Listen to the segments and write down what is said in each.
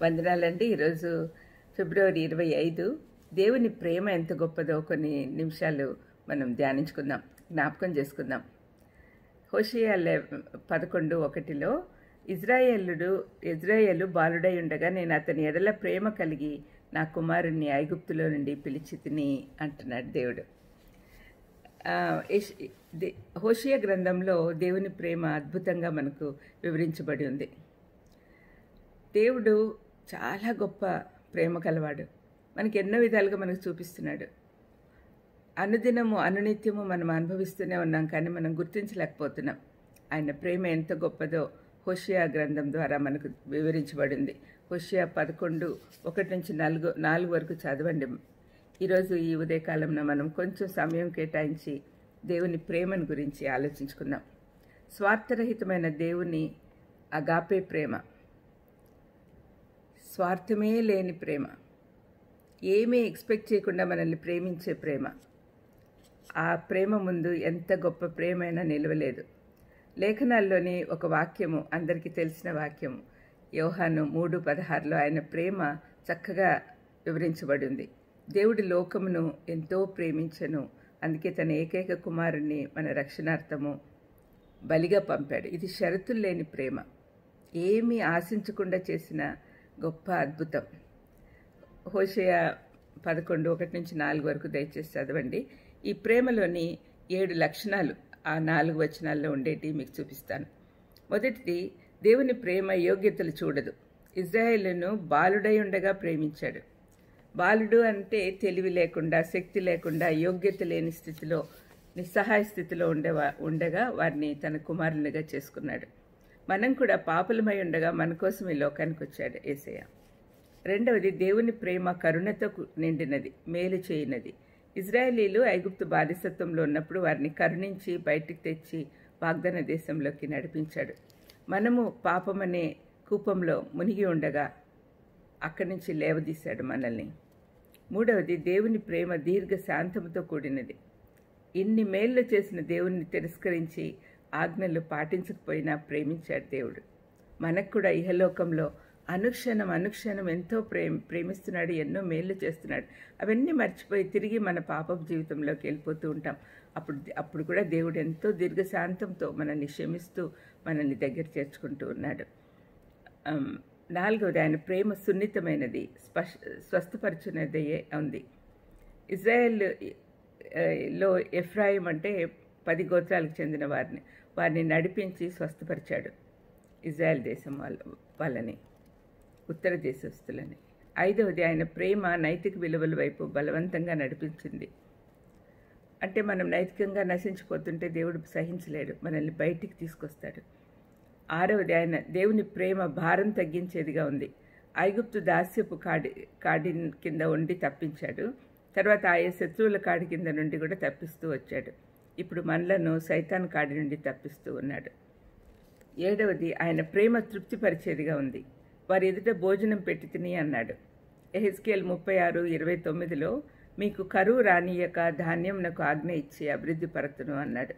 వందనాలండి. ఈరోజు ఫిబ్రవరి 25. దేవుని ప్రేమ ఎంత గొప్పదో కొన్ని నిమిషాలు మనం ధ్యానించుకుందాం, జ్ఞాపకం చేసుకుందాం. హోషేయ 11:1 ఇజ్రాయేలు బాలుడై ఉండగా నేను అతని ఎడల ప్రేమ కలిగి నా కుమారుణ్ణి ఐగుప్తులో నుండి పిలిచి తిని అంటున్నాడు దేవుడు. హోషేయ గ్రంథంలో దేవుని ప్రేమ అద్భుతంగా మనకు వివరించబడి ఉంది. దేవుడు చాలా గొప్ప ప్రేమ కలవాడు. మనకి ఎన్నో విధాలుగా మనకు చూపిస్తున్నాడు. అనుదినము అనునిత్యము మనం అనుభవిస్తూనే ఉన్నాం, కానీ మనం గుర్తించలేకపోతున్నాం. ఆయన ప్రేమ ఎంత గొప్పదో హోషేయ గ్రంథం ద్వారా మనకు వివరించబడింది. హోషేయ 11:1-4 వరకు చదవండి. ఈరోజు ఈ ఉదయకాలంలో మనం కొంచెం సమయం కేటాయించి దేవుని ప్రేమను గురించి ఆలోచించుకుందాం. స్వార్థరహితమైన దేవుని అగాపే ప్రేమ, స్వార్థమే లేని ప్రేమ, ఏమీ ఎక్స్పెక్ట్ చేయకుండా మనల్ని ప్రేమించే ప్రేమ. ఆ ప్రేమ ముందు ఎంత గొప్ప ప్రేమైనా నిలవలేదు. లేఖనాల్లోని ఒక వాక్యము, అందరికీ తెలిసిన వాక్యము, యోహాను 3:16 ఆయన ప్రేమ చక్కగా వివరించబడి ఉంది. దేవుడి లోకమును ఎంతో ప్రేమించెను, అందుకే తన ఏకైక కుమారుణ్ణి మన రక్షణార్థము బలిగా పంపాడు. ఇది షరతులు లేని ప్రేమ, ఏమీ ఆశించకుండా చేసిన గొప్ప అద్భుతం. హోషేయ 11:1-4 వరకు దయచేసి చదవండి. ఈ ప్రేమలోని 7 లక్షణాలు ఆ 4 వచనాల్లో ఉండేటి మీకు చూపిస్తాను. మొదటిది, దేవుని ప్రేమ యోగ్యతలు చూడదు. ఇజ్రాయేలును బాలుడై ఉండగా ప్రేమించాడు. బాలుడు అంటే తెలివి లేకుండా, శక్తి లేకుండా, యోగ్యత లేని స్థితిలో, నిస్సహాయ స్థితిలో ఉండగా వారిని తన కుమారునిగా చేసుకున్నాడు. మనం కూడా పాపులమై ఉండగా మన కోసం ఈ లోకానికి వచ్చాడు యేసయ్య. రెండవది, దేవుని ప్రేమ కరుణతో నిండినది, మేలు చేయనది. ఇజ్రాయేలీలు ఐగుప్తు బానిసత్వంలో ఉన్నప్పుడు వారిని కరుణించి బయటికి తెచ్చి వాగ్దాన దేశంలోకి నడిపించాడు. మనము పాపమనే కూపంలో మునిగి ఉండగా అక్కడి నుంచి లేవదీశాడు మనల్ని. మూడవది, దేవుని ప్రేమ దీర్ఘ శాంతముతో కూడినది. ఇన్ని మేళ్లు చేసిన దేవుణ్ణి తిరస్కరించి ఆజ్ఞలు పాటించకపోయినా ప్రేమించాడు దేవుడు. మనకు కూడా ఇహలోకంలో అనుక్షణం ఎంతో ప్రేమిస్తున్నాడు, ఎన్నో మేళ్లు చేస్తున్నాడు. అవన్నీ మర్చిపోయి తిరిగి మన పాపపు జీవితంలోకి వెళ్ళిపోతూ ఉంటాం. అప్పుడు కూడా దేవుడు ఎంతో దీర్ఘశాంతంతో మనల్ని క్షమిస్తూ మనల్ని దగ్గర చేర్చుకుంటూ ఉన్నాడు. నాలుగవది, ఆయన ప్రేమ సున్నితమైనది, స్వస్థపరచునదయే ఉంది. ఇజ్రాయెల్లో ఎఫ్రాయిం అంటే 10 గోత్రాలకు చెందిన వారిని నడిపించి స్వస్థపరిచాడు. ఇజ్రాయెల్ దేశం వాళ్ళని, ఉత్తర దేశస్తులని. ఐదవది, ఆయన ప్రేమ నైతిక విలువల వైపు బలవంతంగా నడిపించింది. అంటే మనం నైతికంగా నశించిపోతుంటే దేవుడు సహించలేడు, మనల్ని బయటికి తీసుకొస్తాడు. ఆరవది, ఆయన దేవుని ప్రేమ భారం తగ్గించేదిగా ఉంది. ఐగుప్తు దాస్యపు కాడి కింద ఉండి తప్పించాడు. తర్వాత ఆయా శత్రువుల కాడి కింద నుండి కూడా తప్పిస్తూ వచ్చాడు. ఇప్పుడు మనలను సైతాన్ కాడి నుండి తప్పిస్తూ ఉన్నాడు. ఏడవది, ఆయన ప్రేమ తృప్తిపరిచేదిగా ఉంది. వారి ఎదుట భోజనం పెట్టి తిని అన్నాడు. యెహెజ్కేలు 36:29 మీకు కరువు రానియక ధాన్యం నాకు ఆజ్ఞ ఇచ్చి అభివృద్ధి పరతును అన్నాడు.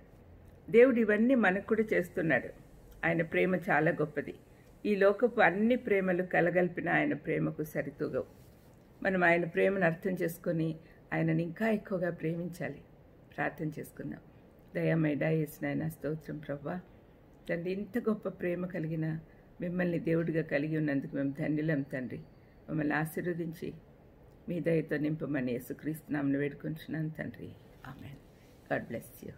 దేవుడు ఇవన్నీ మనకు కూడా చేస్తున్నాడు. ఆయన ప్రేమ చాలా గొప్పది. ఈ లోకపు అన్ని ప్రేమలు కలగలిపిన ఆయన ప్రేమకు సరితూగవు. మనం ఆయన ప్రేమను అర్థం చేసుకొని ఆయనని ఇంకా ఎక్కువగా ప్రేమించాలి. ప్రార్థన చేసుకుందాం. దయామేడా యేసునాయనా స్తోత్రం ప్రభువా. తండ్రి, ఇంత గొప్ప ప్రేమ కలిగిన మిమ్మల్ని దేవుడిగా కలిగి ఉన్నందుకు మేము ధన్యులం తండ్రి. మమ్మల్ని ఆశీర్వదించి మీ దయతో నింపమని యేసుక్రీస్తు నామమున వేడుకుంటున్నాను తండ్రి. ఆమేన్. God bless you.